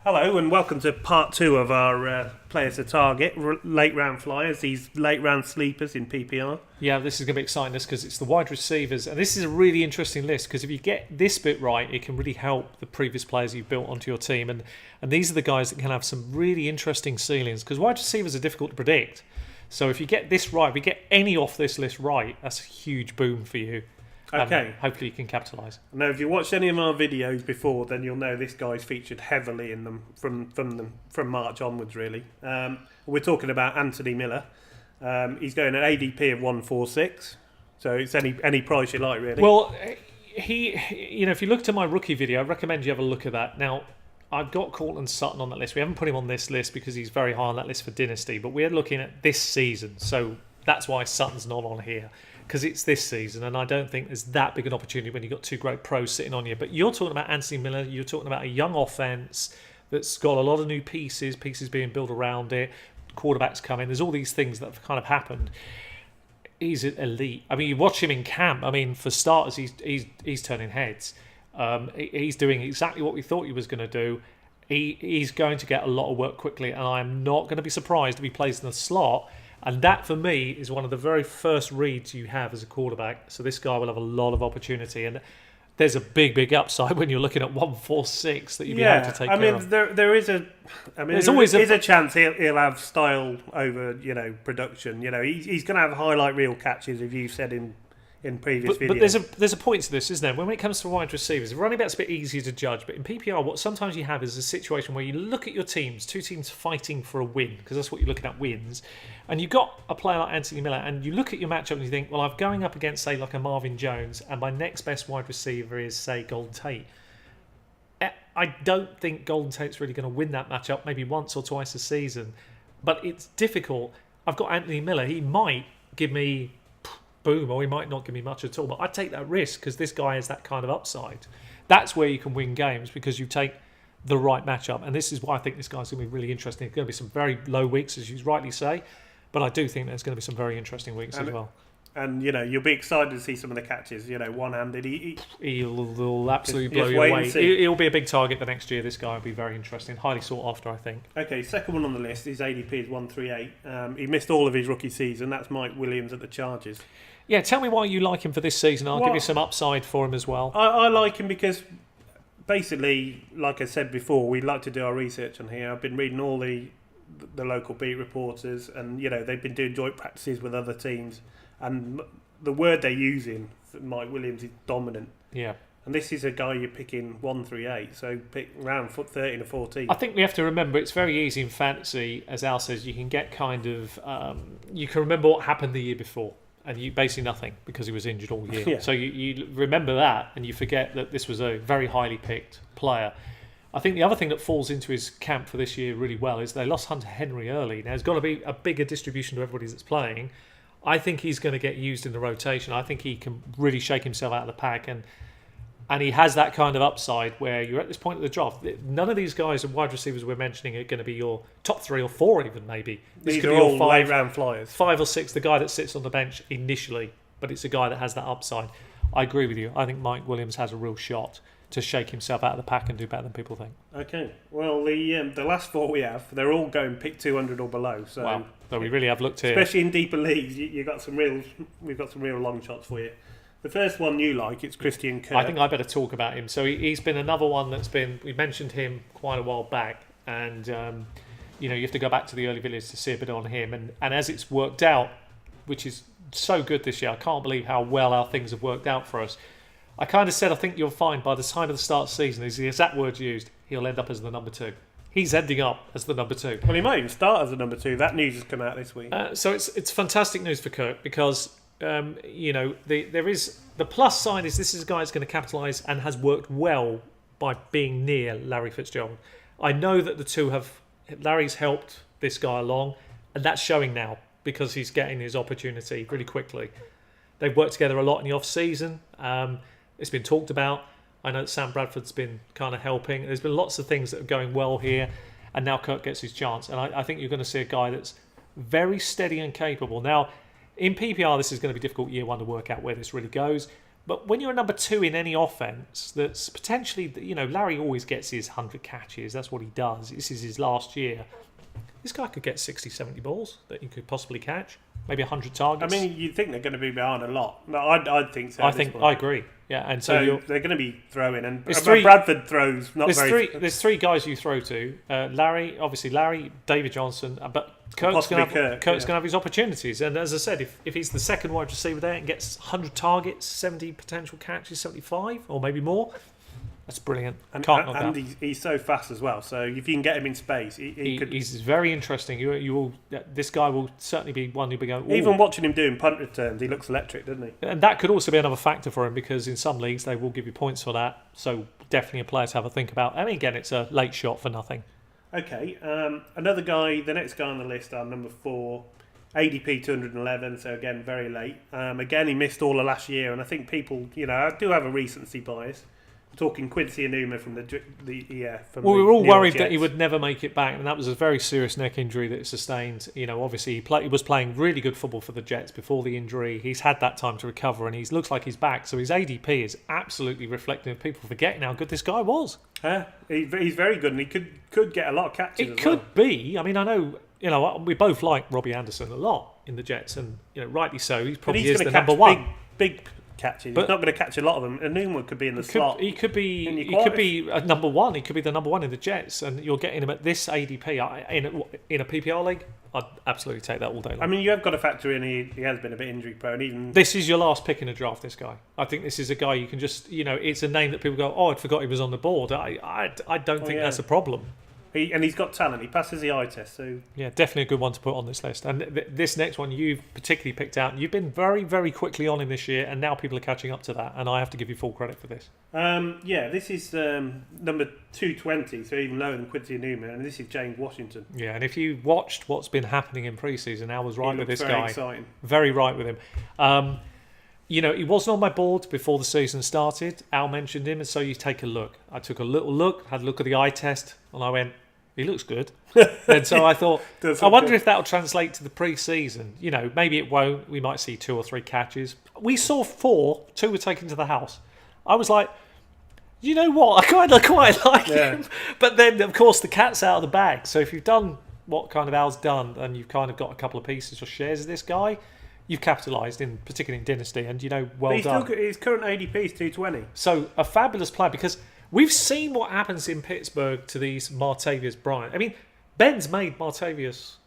Hello and welcome to part 2 of our players to target, late round flyers, these late round sleepers in PPR. Yeah, this is going to be exciting because it's the wide receivers, and this is a really interesting list because if you get this bit right, it can really help the previous players you've built onto your team, and these are the guys that can have some really interesting ceilings because wide receivers are difficult to predict. So if you get this right, if you get any off this list right, that's a huge boom for you. Okay. Hopefully you can capitalise. Now, if you watched any of our videos before, then you'll know this guy's featured heavily in them from March onwards, really. We're talking about Anthony Miller. He's going at ADP of 146, so it's any price you like, really. Well, if you looked at my rookie video, I recommend you have a look at that. Now, I've got Cortland Sutton on that list. We haven't put him on this list because he's very high on that list for Dynasty, but we're looking at this season, so that's why Sutton's not on here. Because it's this season, and I don't think there's that big an opportunity when you've got two great pros sitting on you. But you're talking about Anthony Miller, you're talking about a young offense that's got a lot of new pieces being built around it, quarterbacks coming, there's all these things that have kind of happened. He's elite. I mean, you watch him in camp, I mean, for starters, he's turning heads. He's doing exactly what we thought he was going to do. He's going to get a lot of work quickly, and I'm not going to be surprised if he plays in the slot. And that, for me, is one of the very first reads you have as a quarterback. So this guy will have a lot of opportunity. And there's a big upside when you're looking at 146 that you'll be able to take care of. There is a... there's always a chance he'll have style over, production. He's going to have highlight reel catches, if you've said in previous videos. But there's a point to this, isn't there? When it comes to wide receivers, running back's a bit easier to judge, but in PPR, what sometimes you have is a situation where you look at your teams, two teams fighting for a win, because that's what you're looking at, wins, and you've got a player like Anthony Miller, and you look at your matchup and you think, well, I'm going up against, say, like a Marvin Jones, and my next best wide receiver is, say, Golden Tate. I don't think Golden Tate's really going to win that matchup, maybe once or twice a season, but it's difficult. I've got Anthony Miller. He might give me boom, or he might not give me much at all, but I'd take that risk because this guy has that kind of upside. That's where you can win games because you take the right matchup, and this is why I think this guy's going to be really interesting. It's going to be some very low weeks, as you rightly say, but I do think there's going to be some very interesting weeks as well. And, you'll be excited to see some of the catches, one-handed. He'll absolutely blow you away. He'll be a big target the next year. This guy will be very interesting. Highly sought after, I think. Okay, second one on the list, his ADP is 138. He missed all of his rookie season. That's Mike Williams at the Chargers. Yeah, tell me why you like him for this season. I'll give you some upside for him as well. I like him because, basically, like I said before, we like to do our research on here. I've been reading all the local beat reporters, and they've been doing joint practices with other teams, and the word they're using for Mike Williams is dominant. Yeah. And this is a guy you're picking 138, so pick round 13 to 14. I think we have to remember it's very easy in fantasy, as Al says, you can get kind of... you can remember what happened the year before, and you basically nothing because he was injured all year. Yeah. So you remember that, and you forget that this was a very highly picked player. I think the other thing that falls into his camp for this year really well is they lost Hunter Henry early. Now, there's got to be a bigger distribution to everybody that's playing. I think he's going to get used in the rotation. I think he can really shake himself out of the pack, and he has that kind of upside where you're at this point of the draft. None of these guys and wide receivers we're mentioning are going to be your top 3 or 4 even, maybe. These could be all 5 round flyers. 5 or 6, the guy that sits on the bench initially, but it's a guy that has that upside. I agree with you. I think Mike Williams has a real shot to shake himself out of the pack and do better than people think. Okay. Well, the last 4 we have, they're all going pick 200 or below. So, wow. So we really have looked here. Especially in deeper leagues, we've got some real long shots for you. The first one you like, it's Christian Kirk. I think I better talk about him. So he's been another one we mentioned him quite a while back, and you have to go back to the early videos to see a bit on him. And as it's worked out, which is so good this year, I can't believe how well our things have worked out for us. I kind of said I think you'll find by the time of the start of the season, is the exact word used, he'll end up as the number 2. He's ending up as the number 2. Well, he might even start as the number 2. That news has come out this week. So it's fantastic news for Kirk because there is the plus side is this is a guy that's going to capitalise and has worked well by being near Larry Fitzgerald. I know that the two Larry's helped this guy along, and that's showing now because he's getting his opportunity really quickly. They've worked together a lot in the off season. It's been talked about. I know that Sam Bradford's been kind of helping. There's been lots of things that are going well here, and now Kirk gets his chance. And I think you're going to see a guy that's very steady and capable. Now, in PPR, this is going to be difficult year 1 to work out where this really goes. But when you're a number 2 in any offense, that's potentially, Larry always gets his 100 catches. That's what he does. This is his last year. This guy could get 60, 70 balls that he could possibly catch. Maybe 100 targets. I mean, you'd think they're going to be behind a lot. No, I'd think so. I agree. Yeah, and so they're going to be throwing, and three, Bradford throws not there's very. There's 3 guys you throw to. Larry, David Johnson, but Kirk's going to have his opportunities. And as I said, if he's the second wide receiver there and gets 100 targets, 70 potential catches, 75 or maybe more, that's brilliant. And he's so fast as well. So if you can get him in space, he's very interesting. This guy will certainly be one you'll be going. Ooh. Even watching him doing punt returns, he looks electric, doesn't he? And that could also be another factor for him, because in some leagues they will give you points for that. So definitely a player to have a think about. I mean, again, it's a late shot for nothing. Okay, another guy, the next guy on the list, our number 4, ADP 211. So again, very late. Again, he missed all of last year, and I think people, do have a recency bias. Talking Quincy Enunwa from we were all worried that he would never make it back, and that was a very serious neck injury that he sustained. Obviously he was playing really good football for the Jets before the injury. He's had that time to recover, and he looks like he's back. So his ADP is absolutely reflecting of people forgetting how good this guy was. He's very good, and he could get a lot of catches. It could be. I mean, I know. We both like Robbie Anderson a lot in the Jets, and rightly so. He probably is the number 1. Big catches. He's not going to catch a lot of them. Enunwa could be in the slot. He could be a number 1. He could be the number 1 in the Jets, and you're getting him at this ADP in a PPR league. I'd absolutely take that all day long. I mean, you have got to factor in he has been a bit injury prone. Even this is your last pick in a draft. This guy, I think this is a guy you can just it's a name that people go, oh, I forgot he was on the board. I don't think that's a problem. He's got talent. He passes the eye test. So yeah, definitely a good one to put on this list. And this next one you've particularly picked out. You've been very, very quickly on in this year, and now people are catching up to that. And I have to give you full credit for this. This is number 220, so even lower than Quincy Enunwa, and this is James Washington. Yeah, and if you watched what's been happening in pre-season, I was right with this guy. Exciting. Very right with him. He wasn't on my board before the season started. Al mentioned him, and so you take a look. I took a little look, had a look at the eye test, and I went, he looks good. And so I thought, I wonder if that'll translate to the pre-season. Maybe it won't. We might see 2 or 3 catches. We saw 4. 2 were taken to the house. I was like, you know what? I kind of quite like him. But then, of course, the cat's out of the bag. So if you've done what kind of Al's done, and you've kind of got a couple of pieces or shares of this guy, you've capitalised, particularly in Dynasty, and well done. His current ADP is 220. So a fabulous player, because we've seen what happens in Pittsburgh to these Martavius Bryant. I mean, Ben's made Martavius.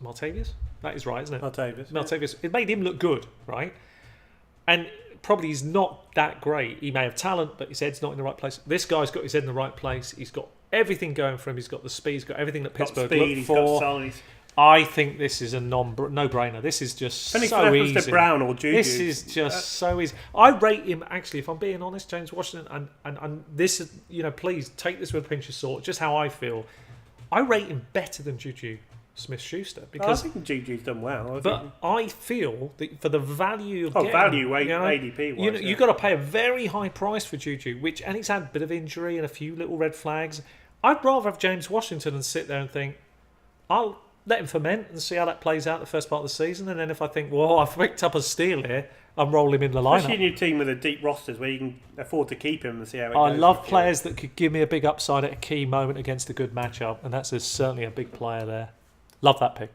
That is right, isn't it? Martavius. It made him look good, right? And probably he's not that great. He may have talent, but his head's not in the right place. This guy's got his head in the right place. He's got everything going for him. He's got the speed. He's got everything that Pittsburgh looked for. He's got size. I think this is a no-brainer. This is just so easy. To Brown or Juju. This is just so easy. I rate him, actually, if I'm being honest, James Washington, and this is, please take this with a pinch of salt, just how I feel. I rate him better than Juju Smith-Schuster. Because I think Juju's done well. I feel that for the value of ADP-wise, you've got to pay a very high price for Juju, and he's had a bit of injury and a few little red flags. I'd rather have James Washington and sit there and think, I'll let him ferment and see how that plays out the first part of the season, and then if I think, well, I've picked up a steal here, I'm rolling him in the lineup. Especially in your team with a deep rosters where you can afford to keep him and see how it goes. I love players that could give me a big upside at a key moment against a good matchup, and that's certainly a big player there. Love that pick.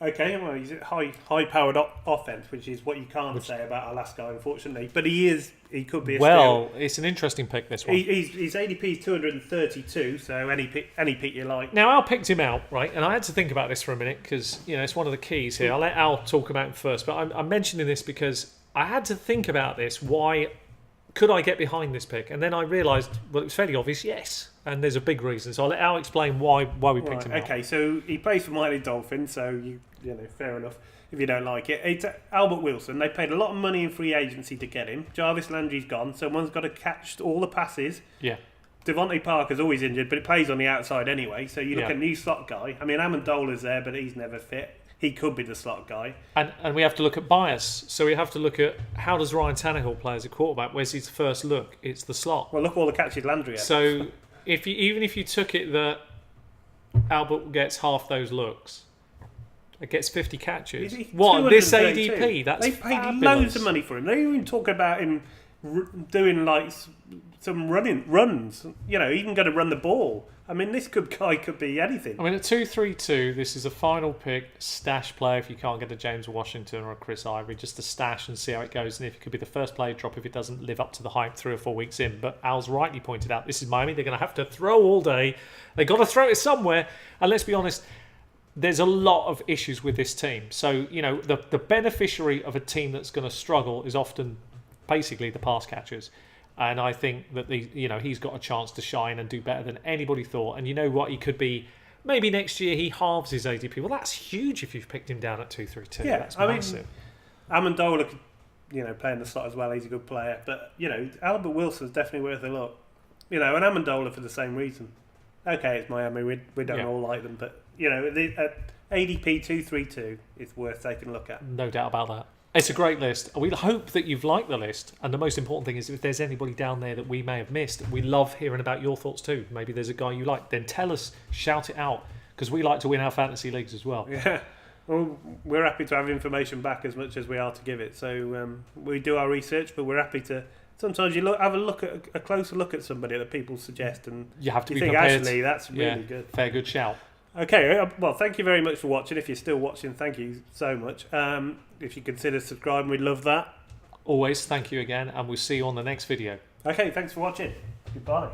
Okay, well, he's a high-powered offense, which is what you can't say about our last guy, unfortunately. But he could be a steal. It's an interesting pick, this one. His ADP is 232, so any pick you like. Now, Al picked him out, right? And I had to think about this for a minute because, it's one of the keys here. I'll let Al talk about him first, but I'm mentioning this because I had to think about this. Why could I get behind this pick? And then I realised, well, it was fairly obvious, yes. And there's a big reason. So I'll let Al explain why we picked him out. Okay, so he plays for Miami Dolphins, so fair enough if you don't like it. It's Albert Wilson. They paid a lot of money in free agency to get him. Jarvis Landry's gone. Someone's got to catch all the passes. Yeah. Devontae Parker's always injured, but it plays on the outside anyway. So you look at a new slot guy. I mean, Amendola's there, but he's never fit. He could be the slot guy. And we have to look at bias. So we have to look at how does Ryan Tannehill play as a quarterback? Where's his first look? It's the slot. Well, look at all the catches Landry had. So even if you took it that Albert gets half those looks, it gets 50 catches. What, this ADP? That's They paid fabulous. loads of money for him. They even talk about him doing like some runs. You know, even going to run the ball. I mean, this guy could be anything. I mean, at 2-3-2, this is a final pick stash player if you can't get a James Washington or a Chris Ivory, just to stash and see how it goes. And if it could be the first player drop if it doesn't live up to the hype 3 or 4 weeks in. But Al's rightly pointed out, this is Miami. They're going to have to throw all day. They've got to throw it somewhere. And let's be honest, there's a lot of issues with this team. So, you know, the beneficiary of a team that's going to struggle is often basically the pass catchers. And I think that he's got a chance to shine and do better than anybody thought. And you know what? He could be, maybe next year he halves his ADP. Well, that's huge if you've picked him down at 2-3-2. Yeah, that's massive. Amendola could, play in the slot as well. He's a good player. But, Albert Wilson's definitely worth a look. And Amendola for the same reason. Okay, it's Miami. We don't all like them. But, ADP 2-3-2 is worth taking a look at. No doubt about that. It's a great list. We hope that you've liked the list. And the most important thing is if there's anybody down there that we may have missed, we love hearing about your thoughts too. Maybe there's a guy you like. Then tell us, shout it out, because we like to win our fantasy leagues as well. Yeah. Well, we're happy to have information back as much as we are to give it. So we do our research, but we're happy to. Sometimes you have a closer look at somebody that people suggest, and you have to be think prepared. Actually, that's really good. Fair, good shout. Okay, well, thank you very much for watching. If you're still watching, thank you so much. If you consider subscribing, we'd love that. Always, thank you again, and we'll see you on the next video. Okay, thanks for watching. Goodbye.